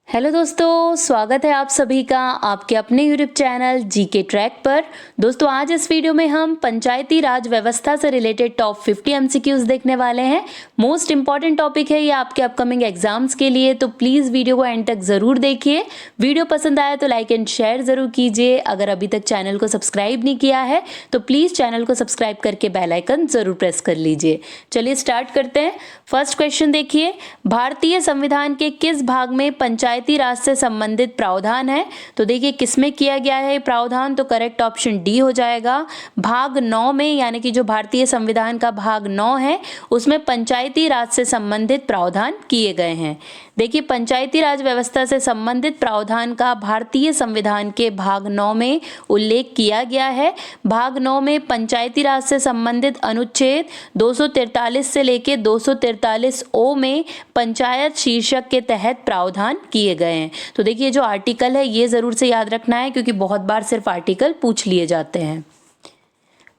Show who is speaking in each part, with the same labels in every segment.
Speaker 1: Hello दोस्तों, स्वागत है आप सभी का आपके अपने यूट्यूब चैनल जीके ट्रैक पर। दोस्तों आज इस वीडियो में हम पंचायती राज व्यवस्था से रिलेटेड टॉप 50 एमसीक्यूज देखने वाले हैं। मोस्ट इंपॉर्टेंट टॉपिक है ये आपके अपकमिंग एग्जाम्स के लिए, तो प्लीज़ वीडियो को एंड तक ज़रूर देखिए। वीडियो पसंद आया तो लाइक एंड शेयर ज़रूर कीजिए। अगर अभी तक चैनल को सब्सक्राइब नहीं किया है तो प्लीज़ चैनल को सब्सक्राइब करके बेल आइकन ज़रूर प्रेस कर लीजिए। चलिए स्टार्ट करते हैं। फर्स्ट क्वेश्चन देखिए, भारतीय संविधान के किस भाग में पंचायती राज से संबंधित प्रावधान है? तो देखिए किसमें किया गया है प्रावधान, तो करेक्ट ऑप्शन डी हो जाएगा। भाग 9 में, यानी कि जो भारतीय संविधान का भाग 9 है उसमें पंचायती राज से संबंधित प्रावधान किए गए हैं। देखिए पंचायती राज व्यवस्था से संबंधित प्रावधान का भारतीय संविधान के भाग 9 में उल्लेख किया गया है। भाग 9 में पंचायती राज से संबंधित अनुच्छेद 243 से लेकर 243 ओ में पंचायत शीर्षक के तहत प्रावधान किए गए हैं। तो देखिए जो आर्टिकल है ये जरूर से याद रखना है, क्योंकि बहुत बार सिर्फ आर्टिकल पूछ लिए जाते हैं।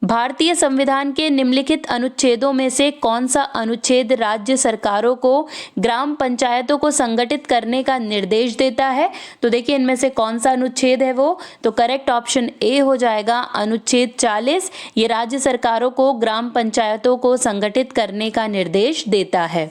Speaker 1: भारतीय संविधान के निम्नलिखित अनुच्छेदों में से कौन सा अनुच्छेद राज्य सरकारों को ग्राम पंचायतों को संगठित करने का निर्देश देता है? तो देखिए इनमें से कौन सा अनुच्छेद है वो, तो करेक्ट ऑप्शन ए हो जाएगा अनुच्छेद 40। ये राज्य सरकारों को ग्राम पंचायतों को संगठित करने का निर्देश देता है।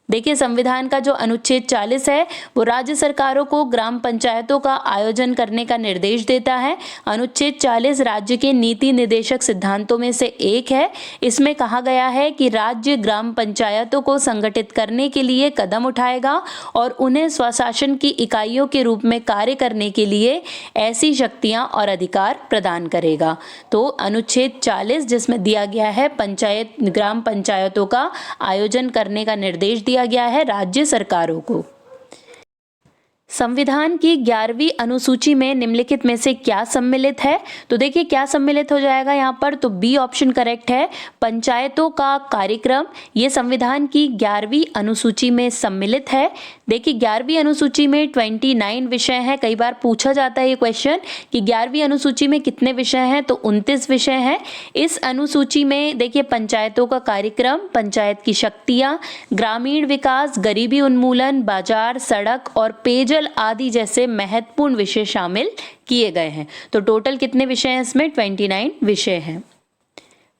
Speaker 1: देखिए संविधान का जो अनुच्छेद 40 है वो राज्य सरकारों को ग्राम पंचायतों का आयोजन करने का निर्देश देता है। अनुच्छेद 40 राज्य के नीति निर्देशक सिद्धांतों में से एक है। इसमें कहा गया है कि राज्य ग्राम पंचायतों को संगठित करने के लिए कदम उठाएगा और उन्हें स्वशासन की इकाइयों के रूप में कार्य करने के लिए ऐसी शक्तियां और अधिकार प्रदान करेगा। तो अनुच्छेद 40 जिसमें दिया गया है ग्राम पंचायतों का आयोजन करने का निर्देश दिया गया है राज्य सरकारों को। संविधान की 11वीं अनुसूची में निम्नलिखित में से क्या सम्मिलित है? तो देखिए क्या सम्मिलित हो जाएगा यहाँ पर, तो बी ऑप्शन करेक्ट है, पंचायतों का कार्यक्रम। ये संविधान की 11वीं अनुसूची में सम्मिलित है। देखिए 11वीं अनुसूची में 29 विषय हैं। कई बार पूछा जाता है ये क्वेश्चन कि 11वीं अनुसूची में कितने विषय हैं, तो 29 विषय हैं। इस अनुसूची में देखिए पंचायतों का कार्यक्रम, पंचायत की शक्तियाँ, ग्रामीण विकास, गरीबी उन्मूलन, बाजार, सड़क और पेयजल आदि जैसे महत्वपूर्ण विषय शामिल किए गए हैं। तो टोटल कितने विषय हैं इसमें? 29 विषय हैं।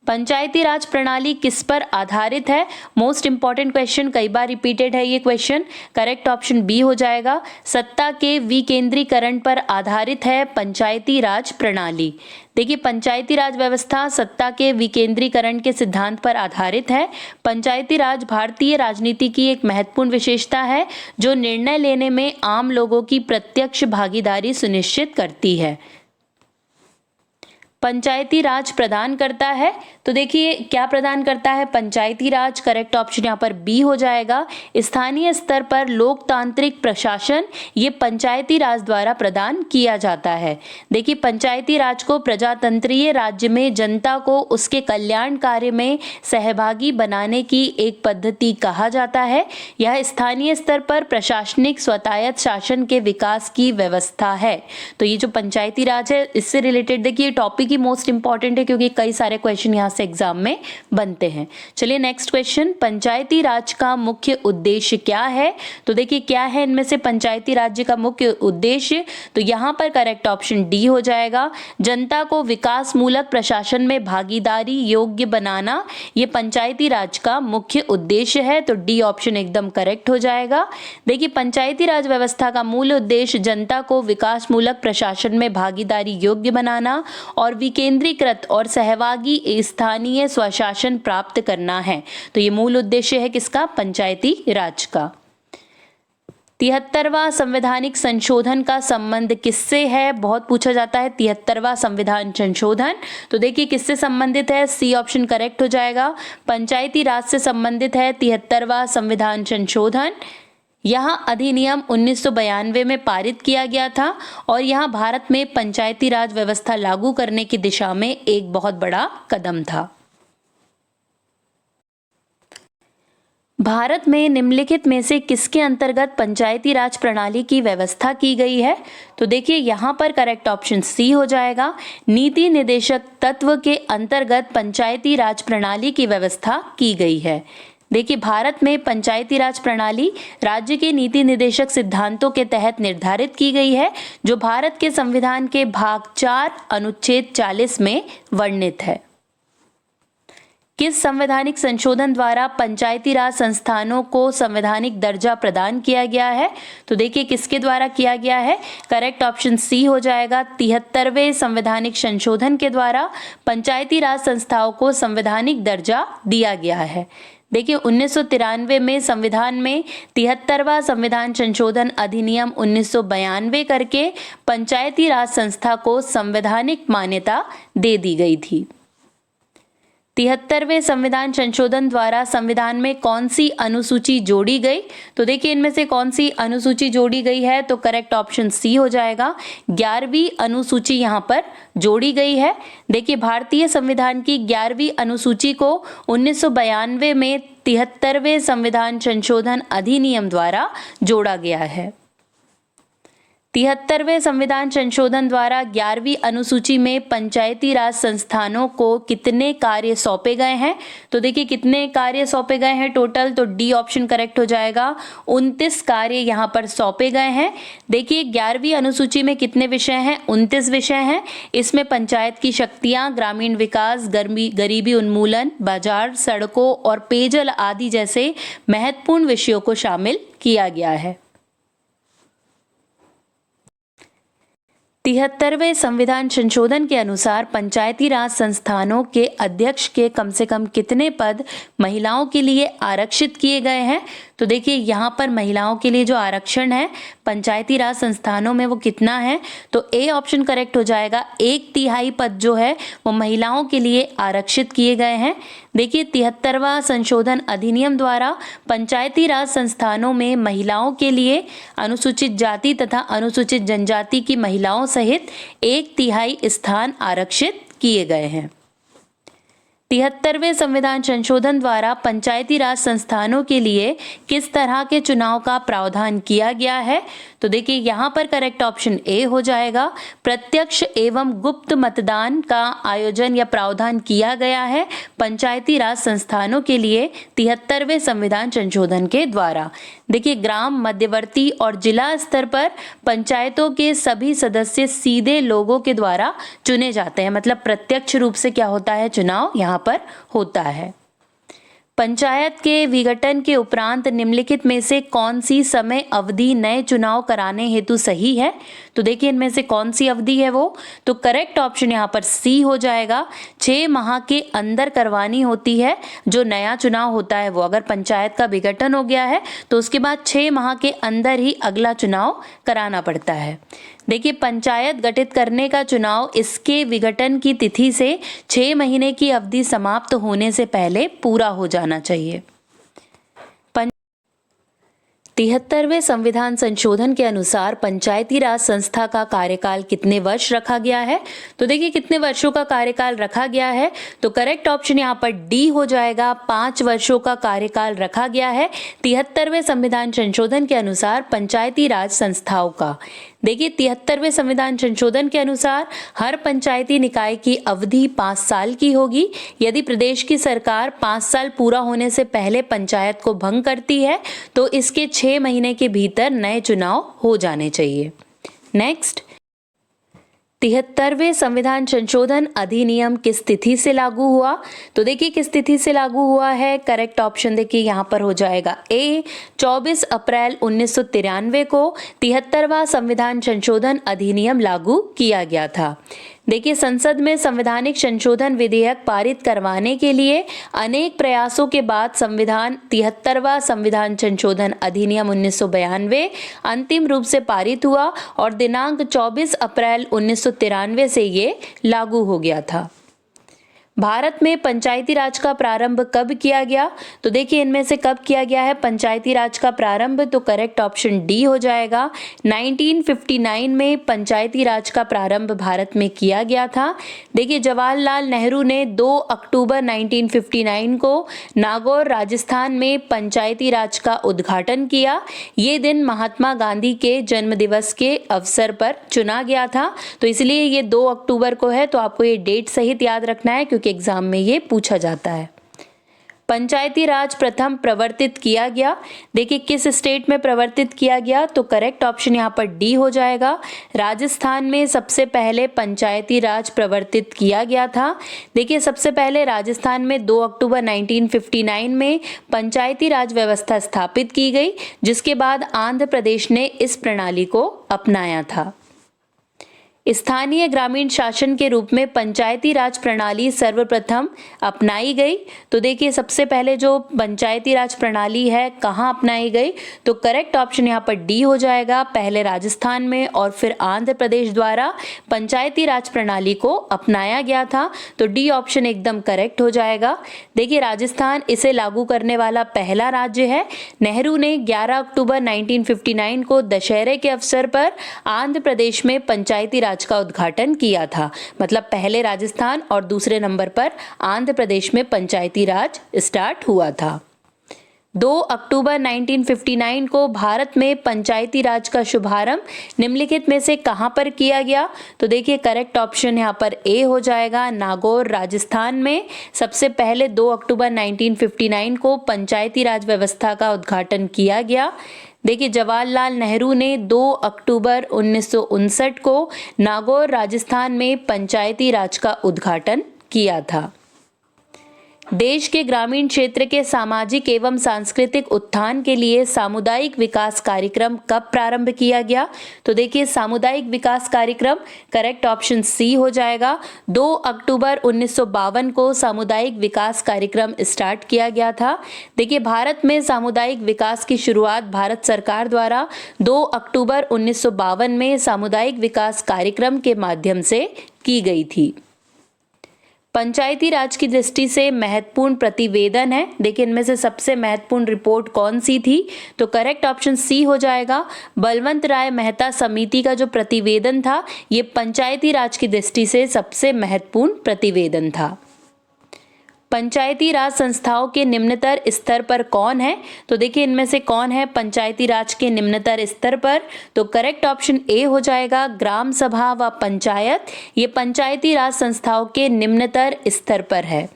Speaker 1: पंचायती राज प्रणाली किस पर आधारित है? मोस्ट इंपॉर्टेंट क्वेश्चन, कई बार रिपीटेड है ये क्वेश्चन। करेक्ट ऑप्शन बी हो जाएगा, सत्ता के विकेंद्रीकरण पर आधारित है पंचायती राज प्रणाली। देखिए पंचायती राज व्यवस्था सत्ता के विकेंद्रीकरण के सिद्धांत पर आधारित है। पंचायती राज भारतीय राजनीति की एक महत्वपूर्ण विशेषता है जो निर्णय लेने में आम लोगों की प्रत्यक्ष भागीदारी सुनिश्चित करती है। पंचायती राज प्रदान करता है, तो देखिए क्या प्रदान करता है पंचायती राज? करेक्ट ऑप्शन यहाँ पर बी हो जाएगा, स्थानीय स्तर पर लोकतांत्रिक प्रशासन ये पंचायती राज द्वारा प्रदान किया जाता है। देखिए पंचायती राज को प्रजातंत्रीय राज्य में जनता को उसके कल्याण कार्य में सहभागी बनाने की एक पद्धति कहा जाता है। यह स्थानीय स्तर पर प्रशासनिक स्वायत्त शासन के विकास की व्यवस्था है। तो ये जो पंचायती राज है इससे रिलेटेड देखिए टॉपिक की मोस्ट इंपॉर्टेंट है, क्योंकि कई सारे क्वेश्चन यहाँ से एग्जाम में बनते हैं। चलिए नेक्स्ट क्वेश्चन, पंचायती राज का मुख्य उद्देश्य क्या है? तो देखिए क्या है इनमें से पंचायती राज्य का मुख्य उद्देश्य, तो यहाँ पर करेक्ट ऑप्शन डी हो जाएगा, जनता को विकास मूलक प्रशासन में भागीदारी योग्य बनाना ये पंचायती राज का मुख्य उद्देश्य है। तो डी ऑप्शन एकदम करेक्ट हो जाएगा। देखिए पंचायती राज व्यवस्था का मूल उद्देश्य जनता को विकास मूलक प्रशासन में भागीदारी योग्य बनाना और विकेंद्रीकृत और सहभागी स्थानीय स्वशासन प्राप्त करना है। तो ये मूल उद्देश्य है किसका? पंचायती राज का। 73वां संवैधानिक संशोधन का संबंध किससे है? बहुत पूछा जाता है 73वां संविधान संशोधन। तो देखिए किससे संबंधित है? सी ऑप्शन करेक्ट हो जाएगा, पंचायती राज से संबंधित है 73वां संविधान संशोधन। यहाँ अधिनियम 1992 में पारित किया गया था और यहाँ भारत में पंचायती राज व्यवस्था लागू करने की दिशा में एक बहुत बड़ा कदम था। भारत में निम्नलिखित में से किसके अंतर्गत पंचायती राज प्रणाली की व्यवस्था की गई है? तो देखिए यहाँ पर करेक्ट ऑप्शन सी हो जाएगा, नीति निर्देशक तत्व के अंतर्गत पंचायती राज प्रणाली की व्यवस्था की गई है। देखिए, भारत में पंचायती राज प्रणाली राज्य के नीति निर्देशक सिद्धांतों के तहत निर्धारित की गई है, जो भारत के संविधान के भाग 4 अनुच्छेद 40 में वर्णित है। किस संवैधानिक संशोधन द्वारा पंचायती राज संस्थानों को संवैधानिक दर्जा प्रदान किया गया है? तो देखिए, किसके द्वारा किया गया है? करेक्ट ऑप्शन सी हो जाएगा। 73वें संवैधानिक संशोधन के द्वारा पंचायती राज संस्थाओं को संवैधानिक दर्जा दिया गया है। देखिए, 1993 में संविधान में 73वां संविधान संशोधन अधिनियम 1992 करके पंचायती राज संस्था को संवैधानिक मान्यता दे दी गई थी। 73वें संविधान संशोधन द्वारा संविधान में कौन सी अनुसूची जोड़ी गई? तो देखिए, इनमें से कौन सी अनुसूची जोड़ी गई है? तो करेक्ट ऑप्शन सी हो जाएगा। 11वीं अनुसूची यहाँ पर जोड़ी गई है। देखिए, भारतीय संविधान की 11वीं अनुसूची को 1992 में 73वें संविधान संशोधन अधिनियम द्वारा जोड़ा गया है। 73वें संविधान संशोधन द्वारा 11वीं अनुसूची में पंचायती राज संस्थानों को कितने कार्य सौंपे गए हैं? तो देखिए, कितने कार्य सौंपे गए हैं टोटल? तो डी ऑप्शन करेक्ट हो जाएगा। 29 कार्य यहाँ पर सौंपे गए हैं। देखिए, 11वीं अनुसूची में कितने विषय हैं? 29 विषय हैं। इसमें पंचायत की शक्तियाँ, ग्रामीण विकास, गरीबी उन्मूलन, बाजार, सड़कों और पेयजल आदि जैसे महत्वपूर्ण विषयों को शामिल किया गया है। 73वें संविधान संशोधन के अनुसार पंचायती राज संस्थानों के अध्यक्ष के कम से कम कितने पद महिलाओं के लिए आरक्षित किए गए हैं? तो देखिए, यहाँ पर महिलाओं के लिए जो आरक्षण है पंचायती राज संस्थानों में वो कितना है? तो ए ऑप्शन करेक्ट हो जाएगा। 1/3 पद जो है वो महिलाओं के लिए आरक्षित किए गए हैं। देखिए, 73वां संशोधन अधिनियम द्वारा पंचायती राज संस्थानों में महिलाओं के लिए अनुसूचित जाति तथा अनुसूचित जनजाति की महिलाओं सहित 1/3 स्थान आरक्षित किए गए हैं। 73वें संविधान संशोधन द्वारा पंचायती राज संस्थानों के लिए किस तरह के चुनाव का प्रावधान किया गया है? तो देखिए, यहाँ पर करेक्ट ऑप्शन ए हो जाएगा। प्रत्यक्ष एवं गुप्त मतदान का आयोजन या प्रावधान किया गया है पंचायती राज संस्थानों के लिए 73वें संविधान संशोधन के द्वारा। देखिए, ग्राम, मध्यवर्ती और जिला स्तर पर पंचायतों के सभी सदस्य सीधे लोगों के द्वारा चुने जाते हैं। मतलब प्रत्यक्ष रूप से क्या होता है? चुनाव यहाँ पर होता है। पंचायत के विघटन के उपरांत निम्नलिखित में से कौन सी समय अवधि नए चुनाव कराने हेतु सही है? तो देखिए, इनमें से कौन सी अवधि है वो? तो करेक्ट ऑप्शन यहाँ पर सी हो जाएगा। 6 माह के अंदर करवानी होती है जो नया चुनाव होता है वो। अगर पंचायत का विघटन हो गया है तो उसके बाद 6 माह के अंदर ही अगला चुनाव कराना पड़ता है। देखिए, पंचायत गठित करने का चुनाव इसके विघटन की तिथि से 6 महीने की अवधि समाप्त होने से पहले पूरा हो जाना चाहिए। 73वें संविधान संशोधन के अनुसार पंचायती राज संस्था का कार्यकाल कितने वर्ष रखा गया है? तो देखिए, कितने वर्षों का कार्यकाल रखा गया है? तो करेक्ट ऑप्शन यहाँ पर डी हो जाएगा। 5 वर्षों का कार्यकाल रखा गया है 73वें संविधान संशोधन के अनुसार पंचायती राज संस्थाओं का। देखिए, 73वें संविधान संशोधन के अनुसार हर पंचायती निकाय की अवधि 5 साल की होगी। यदि प्रदेश की सरकार 5 साल पूरा होने से पहले पंचायत को भंग करती है तो इसके 6 महीने के भीतर नए चुनाव हो जाने चाहिए। नेक्स्ट, 73वें संविधान संशोधन अधिनियम किस तिथि से लागू हुआ? तो देखिए, किस तिथि से लागू हुआ है? करेक्ट ऑप्शन देखिए यहाँ पर हो जाएगा ए। 24 अप्रैल 1993 को 73वां संविधान संशोधन अधिनियम लागू किया गया था। देखिए, संसद में संवैधानिक संशोधन विधेयक पारित करवाने के लिए अनेक प्रयासों के बाद 73वां संविधान संशोधन अधिनियम 1992 अंतिम रूप से पारित हुआ और दिनांक 24 अप्रैल 1993 से ये लागू हो गया था। भारत में पंचायती राज का प्रारंभ कब किया गया? तो देखिए, इनमें से कब किया गया है पंचायती राज का प्रारंभ? तो करेक्ट ऑप्शन डी हो जाएगा। 1959 में पंचायती राज का प्रारंभ भारत में किया गया था। देखिए, जवाहरलाल नेहरू ने 2 अक्टूबर 1959 को नागौर, राजस्थान में पंचायती राज का उद्घाटन किया। ये दिन महात्मा गांधी के जन्म दिवस के अवसर पर चुना गया था, तो इसलिए ये 2 अक्टूबर को है। तो आपको ये डेट सहित याद रखना है क्योंकि एग्जाम में ये पूछा जाता है। पंचायती राज प्रथम प्रवर्तित किया गया, देखिए किस स्टेट में प्रवर्तित किया गया, तो करेक्ट ऑप्शन यहाँ पर डी हो जाएगा। राजस्थान में सबसे पहले पंचायती राज प्रवर्तित किया गया था। देखिए सबसे पहले राजस्थान में 2 अक्टूबर 1959 में पंचायती राज व्यवस्था स्थापित की गई, जिसके बाद आंध्र प्रदेश ने इस प्रणाली को अपनाया था। स्थानीय ग्रामीण शासन के रूप में पंचायती राज प्रणाली सर्वप्रथम अपनाई गई। तो देखिए सबसे पहले जो पंचायती राज प्रणाली है कहाँ अपनाई गई, तो करेक्ट ऑप्शन यहाँ पर डी हो जाएगा। पहले राजस्थान में और फिर आंध्र प्रदेश द्वारा पंचायती राज प्रणाली को अपनाया गया था, तो डी ऑप्शन एकदम करेक्ट हो जाएगा। देखिए राजस्थान इसे लागू करने वाला पहला राज्य है। नेहरू ने 11 अक्टूबर 1959 को दशहरे के अवसर पर आंध्र प्रदेश में पंचायती राज का उद्घाटन किया था। मतलब पहले राजस्थान और दूसरे नंबर पर आंध्र प्रदेश में पंचायती राज स्टार्ट हुआ था। 2 अक्टूबर 1959 को भारत में पंचायती राज का शुभारंभ निम्नलिखित में से कहां पर किया गया, तो देखिए करेक्ट ऑप्शन यहां पर ए हो जाएगा। नागौर राजस्थान में सबसे पहले 2 अक्टूबर 1959 को पंचायती राज व्यवस्था का उद्घाटन किया गया। देखिए जवाहरलाल नेहरू ने 2 अक्टूबर 1959 को नागौर राजस्थान में पंचायती राज का उद्घाटन किया था। देश के ग्रामीण क्षेत्र के सामाजिक एवं सांस्कृतिक उत्थान के लिए सामुदायिक विकास कार्यक्रम कब प्रारंभ किया गया, तो देखिए सामुदायिक विकास कार्यक्रम करेक्ट ऑप्शन सी हो जाएगा। 2 अक्टूबर 1952 को सामुदायिक विकास कार्यक्रम स्टार्ट किया गया था। देखिए भारत में सामुदायिक विकास की शुरुआत भारत सरकार द्वारा 2 अक्टूबर 1952 में सामुदायिक विकास कार्यक्रम के माध्यम से की गई थी। पंचायती राज की दृष्टि से महत्वपूर्ण प्रतिवेदन है, देखिए इनमें से सबसे महत्वपूर्ण रिपोर्ट कौन सी थी, तो करेक्ट ऑप्शन सी हो जाएगा। बलवंत राय मेहता समिति का जो प्रतिवेदन था ये पंचायती राज की दृष्टि से सबसे महत्वपूर्ण प्रतिवेदन था। पंचायती राज संस्थाओं के निम्नतर स्तर पर कौन है, तो देखिए इनमें से कौन है पंचायती राज के निम्नतर स्तर पर, तो करेक्ट ऑप्शन ए हो जाएगा। ग्राम सभा व पंचायत ये पंचायती राज संस्थाओं के निम्नतर स्तर पर है।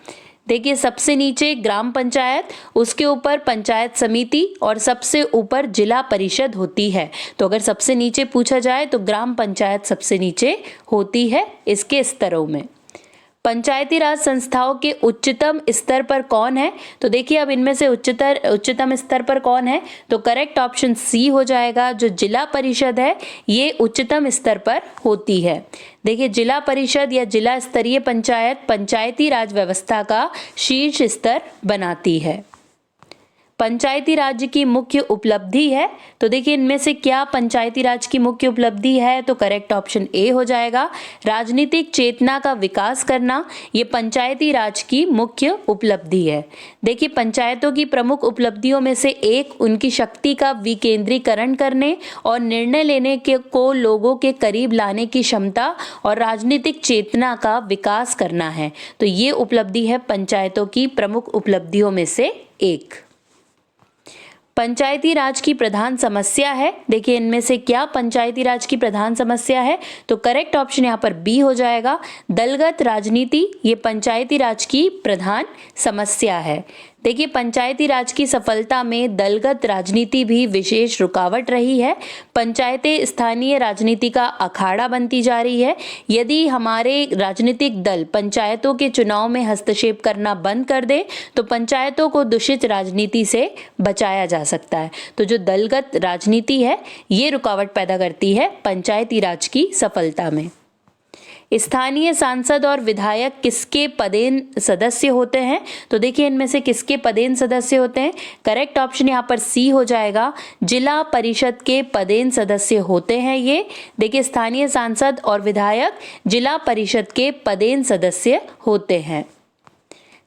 Speaker 1: देखिए सबसे नीचे ग्राम पंचायत, उसके ऊपर पंचायत समिति और सबसे ऊपर जिला परिषद होती है। तो अगर सबसे नीचे पूछा जाए तो ग्राम पंचायत सबसे नीचे होती है इसके स्तरों में। पंचायती राज संस्थाओं के उच्चतम स्तर पर कौन है, तो देखिए अब इनमें से उच्चतम स्तर पर कौन है, तो करेक्ट ऑप्शन सी हो जाएगा। जो जिला परिषद है ये उच्चतम स्तर पर होती है। देखिए जिला परिषद या जिला स्तरीय पंचायत पंचायती राज व्यवस्था का शीर्ष स्तर बनाती है। पंचायती राज की मुख्य उपलब्धि है, तो देखिए इनमें से क्या पंचायती राज की मुख्य उपलब्धि है, तो करेक्ट ऑप्शन ए हो जाएगा। राजनीतिक चेतना का विकास करना ये पंचायती राज की मुख्य उपलब्धि है। देखिए पंचायतों की प्रमुख उपलब्धियों में से एक उनकी शक्ति का विकेंद्रीकरण करने और निर्णय लेने को लोगों के करीब लाने की क्षमता और राजनीतिक चेतना का विकास करना है। तो ये उपलब्धि है पंचायतों की प्रमुख उपलब्धियों में से एक। पंचायती राज की प्रधान समस्या है, देखिए इनमें से क्या पंचायती राज की प्रधान समस्या है, तो करेक्ट ऑप्शन यहाँ पर बी हो जाएगा। दलगत राजनीति ये पंचायती राज की प्रधान समस्या है। देखिए पंचायती राज की सफलता में दलगत राजनीति भी विशेष रुकावट रही है। पंचायतें स्थानीय राजनीति का अखाड़ा बनती जा रही है। यदि हमारे राजनीतिक दल पंचायतों के चुनाव में हस्तक्षेप करना बंद कर दे तो पंचायतों को दूषित राजनीति से बचाया जा सकता है। तो जो दलगत राजनीति है ये रुकावट पैदा करती है पंचायती राज की सफलता में। स्थानीय सांसद और विधायक किसके पदेन सदस्य होते हैं, तो देखिए इनमें से किसके पदेन सदस्य होते हैं, करेक्ट ऑप्शन यहाँ पर सी हो जाएगा। जिला परिषद के पदेन सदस्य होते हैं ये। देखिए स्थानीय सांसद और विधायक जिला परिषद के पदेन सदस्य होते हैं।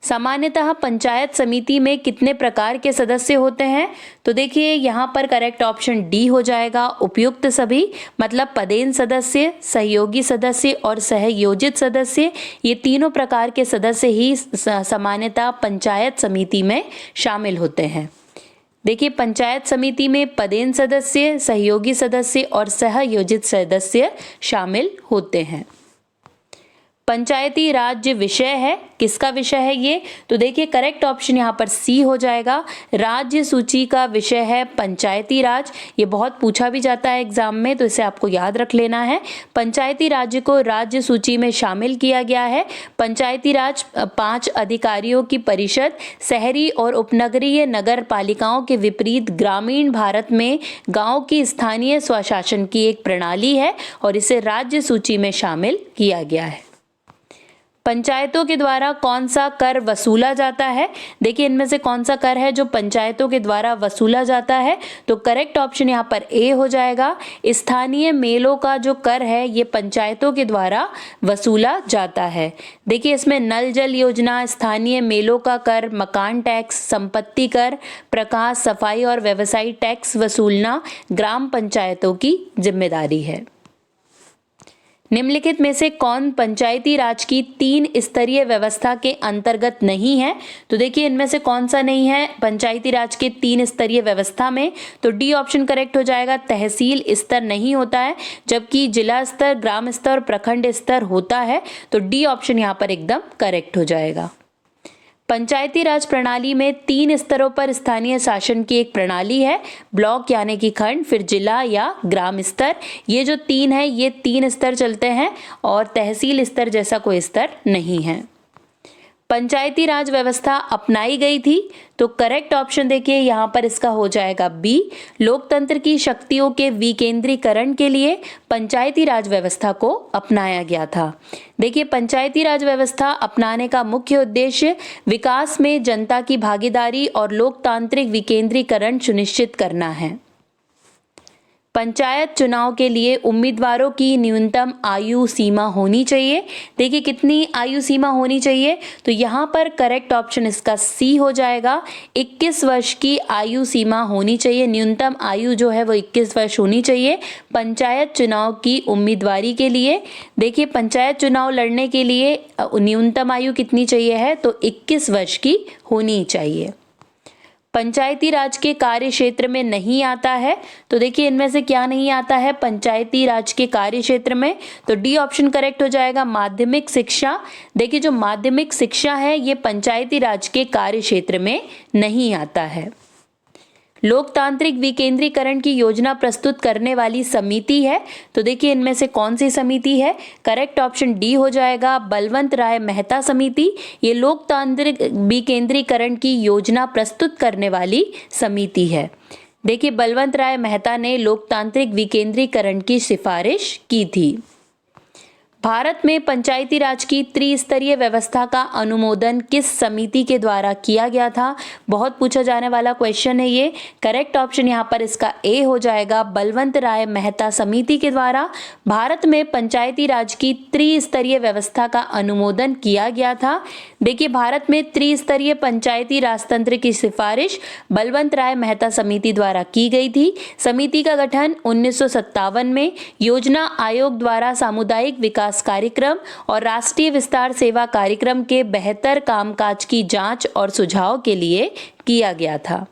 Speaker 1: सामान्यतः पंचायत समिति में कितने प्रकार के सदस्य होते हैं, तो देखिए यहाँ पर करेक्ट ऑप्शन डी हो जाएगा। उपयुक्त सभी मतलब पदेन सदस्य, सहयोगी सदस्य और सहयोजित सदस्य ये तीनों प्रकार के सदस्य ही सामान्यतः पंचायत समिति में शामिल होते हैं। देखिए पंचायत समिति में पदेन सदस्य, सहयोगी सदस्य और सहयोजित सदस्य शामिल होते हैं। पंचायती राज्य विषय है, किसका विषय है ये? तो देखिए करेक्ट ऑप्शन यहाँ पर सी हो जाएगा। राज्य सूची का विषय है पंचायती राज। ये बहुत पूछा भी जाता है एग्जाम में, तो इसे आपको याद रख लेना है। पंचायती राज्य को राज्य सूची में शामिल किया गया है। पंचायती राज 5 अधिकारियों की परिषद, शहरी और उपनगरीय नगर पालिकाओं के विपरीत ग्रामीण भारत में गांव की स्थानीय स्वशासन की एक प्रणाली है और इसे राज्य सूची में शामिल किया गया है। पंचायतों के द्वारा कौन सा कर वसूला जाता है? देखिए इनमें से कौन सा कर है जो पंचायतों के द्वारा वसूला जाता है? तो करेक्ट ऑप्शन यहाँ पर ए हो जाएगा। स्थानीय मेलों का जो कर है ये पंचायतों के द्वारा वसूला जाता है। देखिए इसमें नल जल योजना, स्थानीय मेलों का कर, मकान टैक्स, संपत्ति कर, प्रकाश, सफाई और व्यवसायी टैक्स वसूलना ग्राम पंचायतों की जिम्मेदारी है। निम्नलिखित में से कौन पंचायती राज की 3 स्तरीय व्यवस्था के अंतर्गत नहीं है? तो देखिए इनमें से कौन सा नहीं है पंचायती राज के 3 स्तरीय व्यवस्था में? तो डी ऑप्शन करेक्ट हो जाएगा। तहसील स्तर नहीं होता है, जबकि जिला स्तर, ग्राम स्तर और प्रखंड स्तर होता है। तो डी ऑप्शन यहाँ पर एकदम करेक्ट हो जाएगा। पंचायती राज प्रणाली में 3 स्तरों पर स्थानीय शासन की एक प्रणाली है। ब्लॉक यानी कि खंड, फिर जिला या ग्राम स्तर। ये जो 3 है ये 3 स्तर चलते हैं और तहसील स्तर जैसा कोई स्तर नहीं है। पंचायती राज व्यवस्था अपनाई गई थी, तो करेक्ट ऑप्शन देखिए यहाँ पर इसका हो जाएगा बी। लोकतंत्र की शक्तियों के विकेंद्रीकरण के लिए पंचायती राज व्यवस्था को अपनाया गया था। देखिए पंचायती राज व्यवस्था अपनाने का मुख्य उद्देश्य विकास में जनता की भागीदारी और लोकतांत्रिक विकेंद्रीकरण सुनिश्चित करना है। पंचायत चुनाव के लिए उम्मीदवारों की न्यूनतम आयु सीमा होनी चाहिए। देखिए कितनी आयु सीमा होनी चाहिए? तो यहाँ पर करेक्ट ऑप्शन इसका सी हो जाएगा। 21 वर्ष की आयु सीमा होनी चाहिए। न्यूनतम आयु जो है वो 21 वर्ष होनी चाहिए पंचायत चुनाव की उम्मीदवारी के लिए। देखिए पंचायत चुनाव लड़ने के लिए न्यूनतम आयु कितनी चाहिए है? तो 21 वर्ष की होनी चाहिए। पंचायती राज के कार्य क्षेत्र में नहीं आता है, तो देखिए इनमें से क्या नहीं आता है पंचायती राज के कार्य क्षेत्र में? तो डी ऑप्शन करेक्ट हो जाएगा। माध्यमिक शिक्षा। देखिए जो माध्यमिक शिक्षा है ये पंचायती राज के कार्य क्षेत्र में नहीं आता है। लोकतांत्रिक विकेंद्रीकरण की योजना प्रस्तुत करने वाली समिति है, तो देखिए इनमें से कौन सी समिति है? करेक्ट ऑप्शन डी हो जाएगा। बलवंत राय मेहता समिति। ये लोकतांत्रिक विकेंद्रीकरण की योजना प्रस्तुत करने वाली समिति है। देखिए बलवंत राय मेहता ने लोकतांत्रिक विकेंद्रीकरण की सिफारिश की थी। भारत में पंचायती राज की त्रिस्तरीय व्यवस्था का अनुमोदन किस समिति के द्वारा किया गया था? बहुत पूछा जाने वाला क्वेश्चन है ये। करेक्ट ऑप्शन यहाँ पर इसका ए हो जाएगा। बलवंत राय मेहता समिति के द्वारा भारत में पंचायती राज की त्रिस्तरीय व्यवस्था का अनुमोदन किया गया था। देखिए भारत में त्रिस्तरीय पंचायती राजतंत्र की सिफारिश बलवंत राय मेहता समिति द्वारा की गई थी। समिति का गठन 1957 में योजना आयोग द्वारा सामुदायिक विकास कार्यक्रम और राष्ट्रीय विस्तार सेवा कार्यक्रम के बेहतर कामकाज की जांच और सुझाव के लिए किया गया था।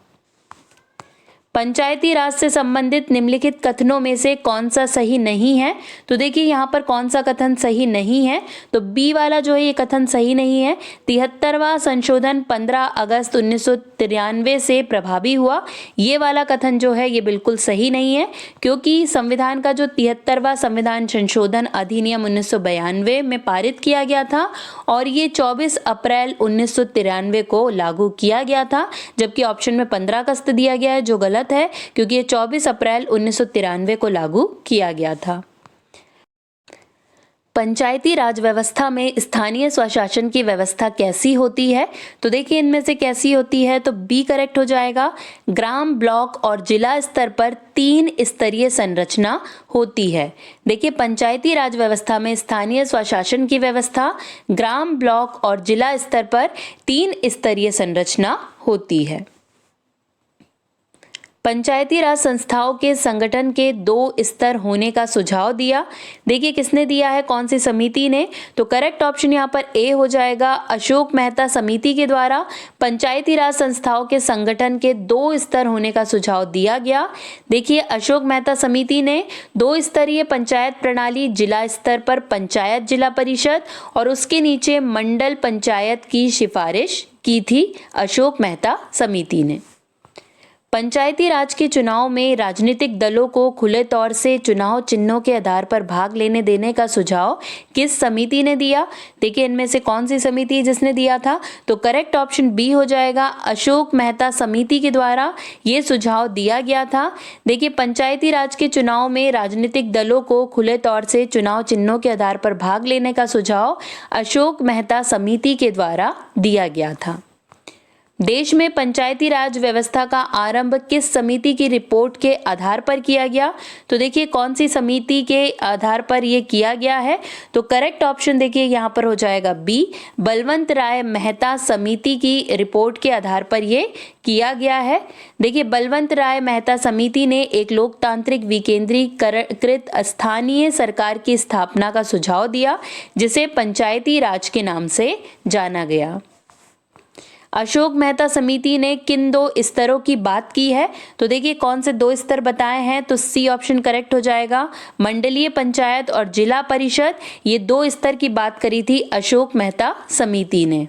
Speaker 1: पंचायती राज से संबंधित निम्नलिखित कथनों में से कौन सा सही नहीं है? तो देखिए यहाँ पर कौन सा कथन सही नहीं है? तो बी वाला जो है ये कथन सही नहीं है। 73वां संशोधन 15 अगस्त 1993 से प्रभावी हुआ। ये वाला कथन जो है ये बिल्कुल सही नहीं है, क्योंकि संविधान का जो 73वां संविधान संशोधन अधिनियम 1992 में पारित किया गया था और ये 24 अप्रैल 1993 को लागू किया गया था, जबकि ऑप्शन में 15 अगस्त दिया गया है जो गलत है, क्योंकि ये 24 अप्रैल 1993 को लागू किया गया था। पंचायती राज व्यवस्था में स्थानीय स्वशासन की व्यवस्था कैसी होती है? तो देखिए इनमें से कैसी होती है? तो बी करेक्ट हो जाएगा। ग्राम, ब्लॉक और जिला स्तर पर 3 स्तरीय संरचना होती है। देखिए पंचायती राज व्यवस्था में स्थानीय स्वशासन की व्यवस्था ग्राम, ब्लॉक और जिला स्तर पर 3 स्तरीय संरचना होती है। पंचायती राज संस्थाओं के संगठन के 2 स्तर होने का सुझाव दिया। देखिए किसने दिया है, कौन सी समिति ने, तो करेक्ट ऑप्शन यहाँ पर ए हो जाएगा, अशोक मेहता समिति के द्वारा पंचायती राज संस्थाओं के संगठन के 2 स्तर होने का सुझाव दिया गया। देखिए अशोक मेहता समिति ने 2 स्तरीय पंचायत प्रणाली, जिला स्तर पर पंचायत जिला परिषद और उसके नीचे मंडल पंचायत की सिफारिश की थी अशोक मेहता समिति ने। पंचायती राज के चुनाव में राजनीतिक दलों को खुले तौर से चुनाव चिन्हों के आधार पर भाग लेने देने का सुझाव किस समिति ने दिया। देखिए इनमें से कौन सी समिति है जिसने दिया था, तो करेक्ट ऑप्शन बी हो जाएगा, अशोक मेहता समिति के द्वारा ये सुझाव दिया गया था। देखिए पंचायती राज के चुनाव में राजनीतिक दलों को खुले तौर से चुनाव चिन्हों के आधार पर भाग लेने का सुझाव अशोक मेहता समिति के द्वारा दिया गया था। देश में पंचायती राज व्यवस्था का आरंभ किस समिति की रिपोर्ट के आधार पर किया गया, तो देखिए कौन सी समिति के आधार पर यह किया गया है, तो करेक्ट ऑप्शन देखिए यहाँ पर हो जाएगा बी, बलवंत राय मेहता समिति की रिपोर्ट के आधार पर यह किया गया है। देखिए बलवंत राय मेहता समिति ने एक लोकतांत्रिक विकेंद्रीकृत स्थानीय सरकार की स्थापना का सुझाव दिया, जिसे पंचायती राज के नाम से जाना गया। अशोक मेहता समिति ने किन 2 स्तरों की बात की है, तो देखिए कौन से 2 स्तर बताए हैं, तो सी ऑप्शन करेक्ट हो जाएगा, मंडलीय पंचायत और जिला परिषद, ये 2 स्तर की बात करी थी अशोक मेहता समिति ने।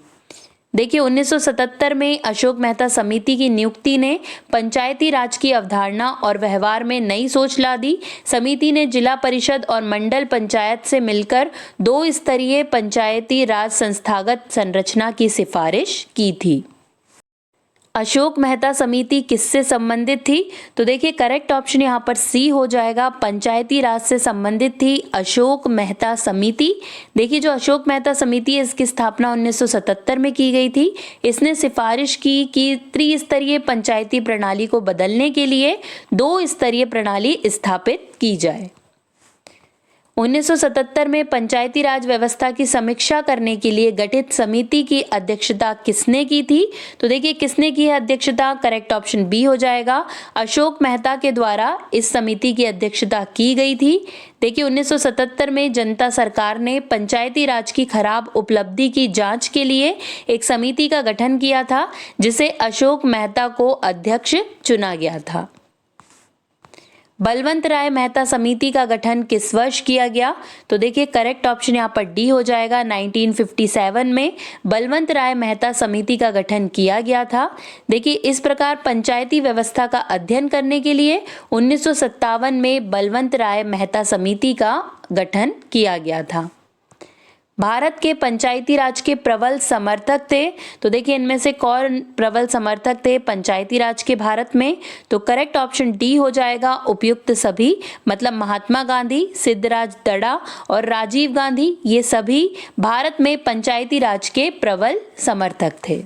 Speaker 1: देखिए 1977 में अशोक मेहता समिति की नियुक्ति ने पंचायती राज की अवधारणा और व्यवहार में नई सोच ला दी। समिति ने जिला परिषद और मंडल पंचायत से मिलकर 2 स्तरीय पंचायती राज संस्थागत संरचना की सिफारिश की थी। अशोक मेहता समिति किससे संबंधित थी, तो देखिए करेक्ट ऑप्शन यहाँ पर सी हो जाएगा, पंचायती राज से संबंधित थी अशोक मेहता समिति। देखिए जो अशोक मेहता समिति है इसकी स्थापना 1977 में की गई थी। इसने सिफारिश की कि त्रिस्तरीय पंचायती प्रणाली को बदलने के लिए 2 स्तरीय प्रणाली स्थापित की जाए। 1977 में पंचायती राज व्यवस्था की समीक्षा करने के लिए गठित समिति की अध्यक्षता किसने की थी, तो देखिए किसने की है अध्यक्षता, करेक्ट ऑप्शन बी हो जाएगा, अशोक मेहता के द्वारा इस समिति की अध्यक्षता की गई थी। देखिए 1977 में जनता सरकार ने पंचायती राज की खराब उपलब्धि की जांच के लिए एक समिति का गठन किया था, जिसे अशोक मेहता को अध्यक्ष चुना गया था। बलवंत राय मेहता समिति का गठन किस वर्ष किया गया, तो देखिए करेक्ट ऑप्शन यहाँ पर डी हो जाएगा, 1957 में बलवंत राय मेहता समिति का गठन किया गया था। देखिए इस प्रकार पंचायती व्यवस्था का अध्ययन करने के लिए 1957 में बलवंत राय मेहता समिति का गठन किया गया था। भारत के पंचायती राज के प्रबल समर्थक थे, तो देखिए इनमें से कौन प्रबल समर्थक थे पंचायती राज के भारत में, तो करेक्ट ऑप्शन डी हो जाएगा, उपयुक्त सभी, मतलब महात्मा गांधी, सिद्धराज दड़ा और राजीव गांधी, ये सभी भारत में पंचायती राज के प्रबल समर्थक थे।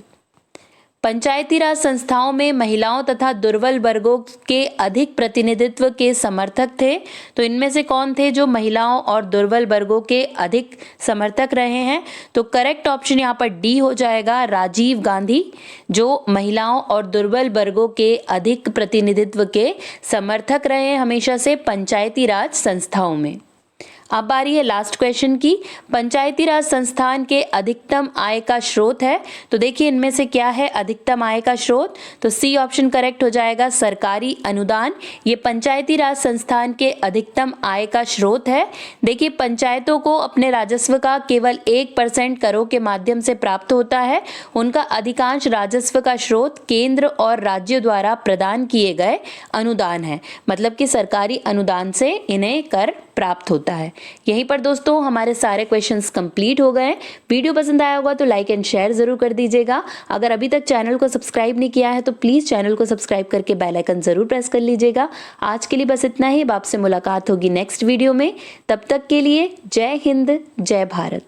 Speaker 1: पंचायती राज संस्थाओं में महिलाओं तथा दुर्बल वर्गों के अधिक प्रतिनिधित्व के समर्थक थे, तो इनमें से कौन थे जो महिलाओं और दुर्बल वर्गों के अधिक समर्थक रहे हैं, तो करेक्ट ऑप्शन यहाँ पर डी हो जाएगा, राजीव गांधी, जो महिलाओं और दुर्बल वर्गों के अधिक प्रतिनिधित्व के समर्थक रहे हैं हमेशा से पंचायती राज संस्थाओं में। अब बारी है लास्ट क्वेश्चन की, पंचायती राज संस्थान के अधिकतम आय का स्रोत है, तो देखिए इनमें से क्या है अधिकतम आय का स्रोत, तो सी ऑप्शन करेक्ट हो जाएगा, सरकारी अनुदान, ये पंचायती राज संस्थान के अधिकतम आय का स्रोत है। देखिए पंचायतों को अपने राजस्व का केवल 1% करों के माध्यम से प्राप्त होता है, उनका अधिकांश राजस्व का स्रोत केंद्र और राज्य द्वारा प्रदान किए गए अनुदान है, मतलब कि सरकारी अनुदान से इन्हें कर प्राप्त होता है। यहीं पर दोस्तों हमारे सारे क्वेश्चंस कंप्लीट हो गए। वीडियो पसंद आया होगा तो लाइक एंड शेयर जरूर कर दीजिएगा। अगर अभी तक चैनल को सब्सक्राइब नहीं किया है तो प्लीज चैनल को सब्सक्राइब करके बेल आइकन जरूर प्रेस कर लीजिएगा। आज के लिए बस इतना ही, अब आपसे मुलाकात होगी नेक्स्ट वीडियो में। तब तक के लिए जय हिंद, जय भारत।